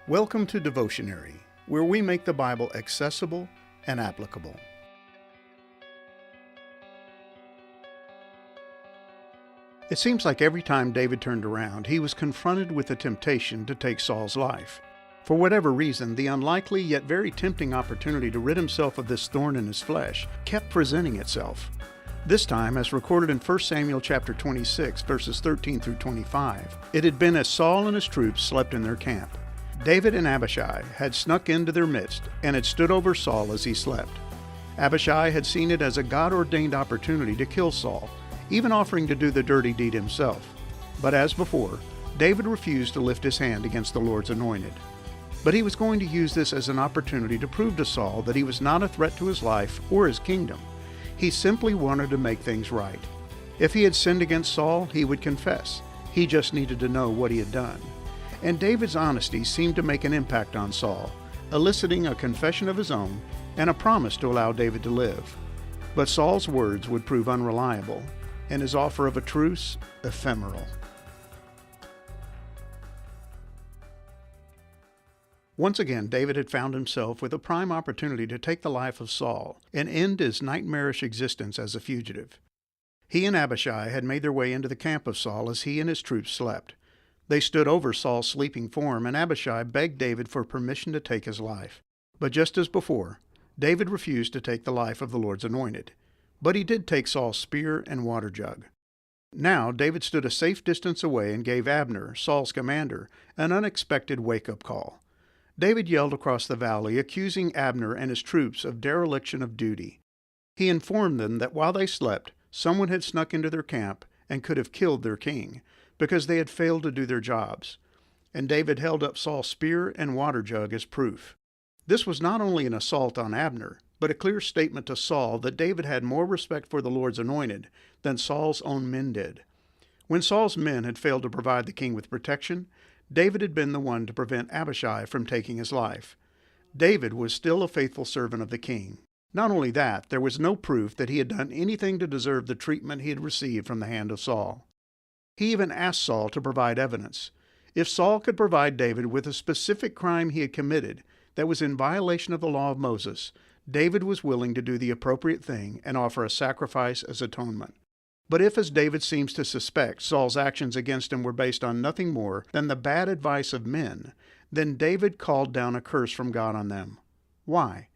Welcome to Devotionary, where we make the Bible accessible and applicable. It seems like every time David turned around, he was confronted with the temptation to take Saul's life. For whatever reason, the unlikely yet very tempting opportunity to rid himself of this thorn in his flesh kept presenting itself. This time, as recorded in 1 Samuel chapter 26, verses 13 through 25, it had been as Saul and his troops slept in their camp. David and Abishai had snuck into their midst and had stood over Saul as he slept. Abishai had seen it as a God-ordained opportunity to kill Saul, even offering to do the dirty deed himself. But as before, David refused to lift his hand against the Lord's anointed. But he was going to use this as an opportunity to prove to Saul that he was not a threat to his life or his kingdom. He simply wanted to make things right. If he had sinned against Saul, he would confess. He just needed to know what he had done. And David's honesty seemed to make an impact on Saul, eliciting a confession of his own and a promise to allow David to live. But Saul's words would prove unreliable, and his offer of a truce, ephemeral. Once again, David had found himself with a prime opportunity to take the life of Saul and end his nightmarish existence as a fugitive. He and Abishai had made their way into the camp of Saul as he and his troops slept. They stood over Saul's sleeping form, and Abishai begged David for permission to take his life. But just as before, David refused to take the life of the Lord's anointed. But he did take Saul's spear and water jug. Now David stood a safe distance away and gave Abner, Saul's commander, an unexpected wake-up call. David yelled across the valley, accusing Abner and his troops of dereliction of duty. He informed them that while they slept, someone had snuck into their camp and could have killed their king, because they had failed to do their jobs. And David held up Saul's spear and water jug as proof. This was not only an assault on Abner, but a clear statement to Saul that David had more respect for the Lord's anointed than Saul's own men did. When Saul's men had failed to provide the king with protection, David had been the one to prevent Abishai from taking his life. David was still a faithful servant of the king. Not only that, there was no proof that he had done anything to deserve the treatment he had received from the hand of Saul. He even asked Saul to provide evidence. If Saul could provide David with a specific crime he had committed that was in violation of the law of Moses, David was willing to do the appropriate thing and offer a sacrifice as atonement. But if, as David seems to suspect, Saul's actions against him were based on nothing more than the bad advice of men, then David called down a curse from God on them. Why?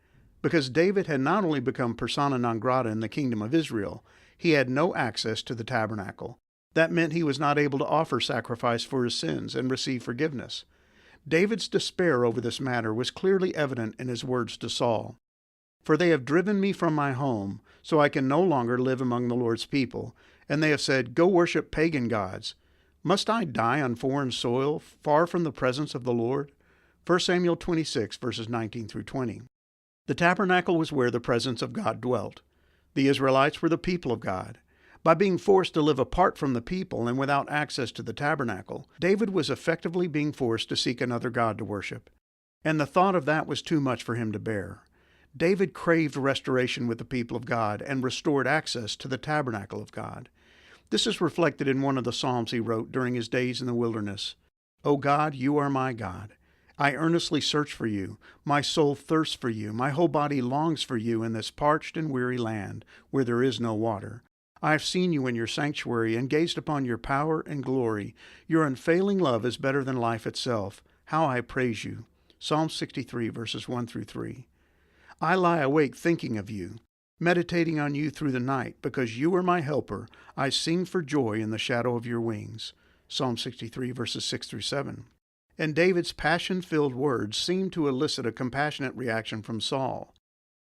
Because David had not only become persona non grata in the kingdom of Israel, he had no access to the tabernacle. That meant he was not able to offer sacrifice for his sins and receive forgiveness. David's despair over this matter was clearly evident in his words to Saul. "For they have driven me from my home, so I can no longer live among the Lord's people, and they have said, 'Go worship pagan gods.' Must I die on foreign soil, far from the presence of the Lord?" 1 Samuel 26, verses 19 through 20. The tabernacle was where the presence of God dwelt. The Israelites were the people of God. By being forced to live apart from the people and without access to the tabernacle, David was effectively being forced to seek another god to worship. And the thought of that was too much for him to bear. David craved restoration with the people of God and restored access to the tabernacle of God. This is reflected in one of the Psalms he wrote during his days in the wilderness. "O God, you are my God. I earnestly search for you. My soul thirsts for you. My whole body longs for you in this parched and weary land where there is no water. I have seen you in your sanctuary and gazed upon your power and glory. Your unfailing love is better than life itself. How I praise you." Psalm 63, verses 1 through 3. "I lie awake thinking of you, meditating on you through the night. Because you are my helper, I sing for joy in the shadow of your wings." Psalm 63, verses 6 through 7. And David's passion-filled words seemed to elicit a compassionate reaction from Saul.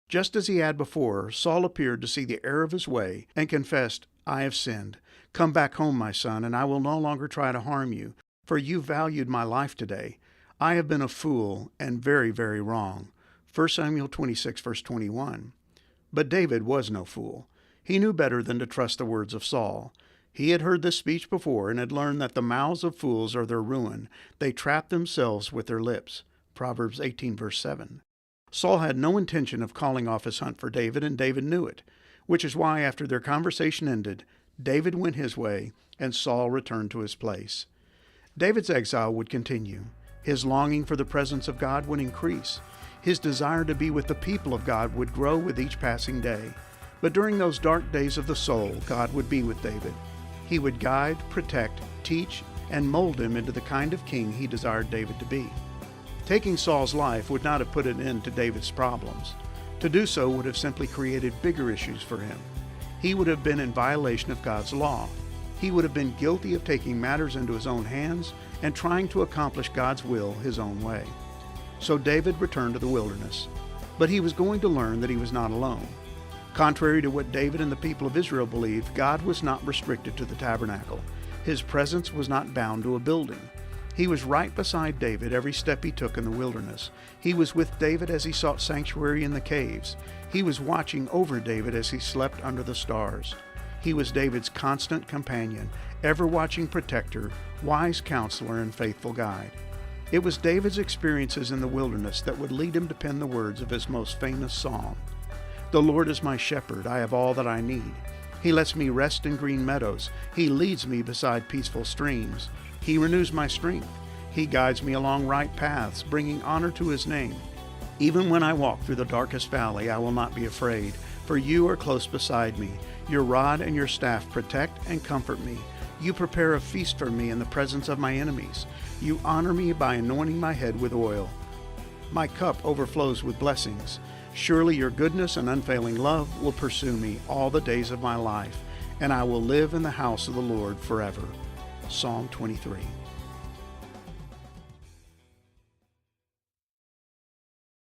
Just as he had before, Saul appeared to see the error of his way and confessed, "I have sinned. Come back home, my son, and I will no longer try to harm you, for you valued my life today. I have been a fool and very, very wrong." 1 Samuel 26, verse 21. But David was no fool. He knew better than to trust the words of Saul. He had heard this speech before and had learned that the mouths of fools are their ruin. They trap themselves with their lips. Proverbs 18, verse 7. Saul had no intention of calling off his hunt for David, and David knew it, which is why after their conversation ended, David went his way and Saul returned to his place. David's exile would continue. His longing for the presence of God would increase. His desire to be with the people of God would grow with each passing day. But during those dark days of the soul, God would be with David. He would guide, protect, teach, and mold him into the kind of king he desired David to be. Taking Saul's life would not have put an end to David's problems. To do so would have simply created bigger issues for him. He would have been in violation of God's law. He would have been guilty of taking matters into his own hands and trying to accomplish God's will his own way. So David returned to the wilderness. But he was going to learn that he was not alone. Contrary to what David and the people of Israel believed, God was not restricted to the tabernacle. His presence was not bound to a building. He was right beside David every step he took in the wilderness. He was with David as he sought sanctuary in the caves. He was watching over David as he slept under the stars. He was David's constant companion, ever-watching protector, wise counselor, and faithful guide. It was David's experiences in the wilderness that would lead him to pen the words of his most famous song. "The Lord is my shepherd, I have all that I need. He lets me rest in green meadows. He leads me beside peaceful streams. He renews my strength. He guides me along right paths, bringing honor to His name. Even when I walk through the darkest valley, I will not be afraid, for you are close beside me. Your rod and your staff protect and comfort me. You prepare a feast for me in the presence of my enemies. You honor me by anointing my head with oil. My cup overflows with blessings. Surely your goodness and unfailing love will pursue me all the days of my life, and I will live in the house of the Lord forever." Psalm 23.